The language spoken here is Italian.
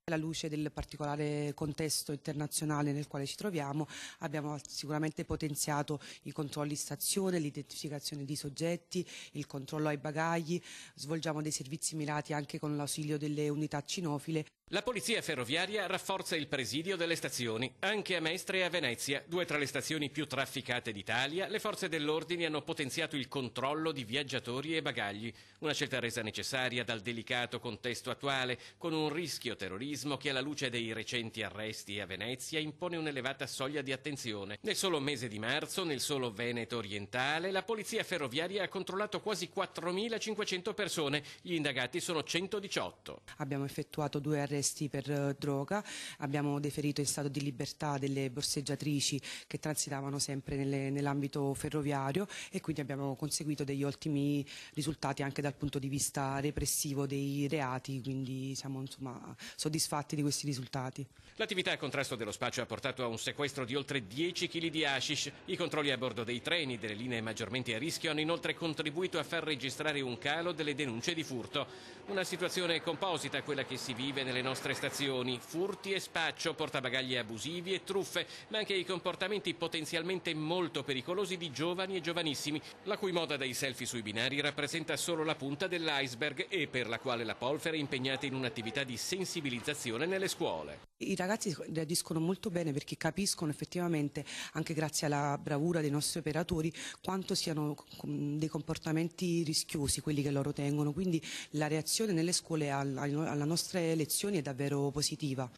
Alla luce del particolare contesto internazionale nel quale ci troviamo, abbiamo sicuramente potenziato i controlli in stazione, l'identificazione di soggetti, il controllo ai bagagli, svolgiamo dei servizi mirati anche con l'ausilio delle unità cinofile. La polizia ferroviaria rafforza il presidio delle stazioni, anche a Mestre e a Venezia, due tra le stazioni più trafficate d'Italia. Le forze dell'ordine hanno potenziato il controllo di viaggiatori e bagagli, una scelta resa necessaria dal delicato contesto attuale, con un rischio terrorismo che alla luce dei recenti arresti a Venezia impone un'elevata soglia di attenzione. Nel solo mese di marzo, nel solo Veneto orientale, la polizia ferroviaria ha controllato quasi 4.500 persone, gli indagati sono 118. Abbiamo effettuato 2 arresti per droga, abbiamo deferito in stato di libertà delle borseggiatrici che transitavano sempre nell'ambito ferroviario e quindi abbiamo conseguito degli ottimi risultati anche dal punto di vista repressivo dei reati, quindi siamo soddisfatti di questi risultati. L'attività a contrasto dello spaccio ha portato a un sequestro di oltre 10 kg di hashish. I controlli a bordo dei treni delle linee maggiormente a rischio hanno inoltre contribuito a far registrare un calo delle denunce di furto. Una situazione composita quella che si vive nelle nostre stazioni: furti e spaccio, portabagagli abusivi e truffe, ma anche i comportamenti potenzialmente molto pericolosi di giovani e giovanissimi, la cui moda dei selfie sui binari rappresenta solo la punta dell'iceberg e per la quale la Polfer è impegnata in un'attività di sensibilizzazione nelle scuole. I ragazzi reagiscono molto bene perché capiscono effettivamente, anche grazie alla bravura dei nostri operatori, quanto siano dei comportamenti rischiosi quelli che loro tengono, quindi la reazione nelle scuole alle nostre lezioni è davvero positiva.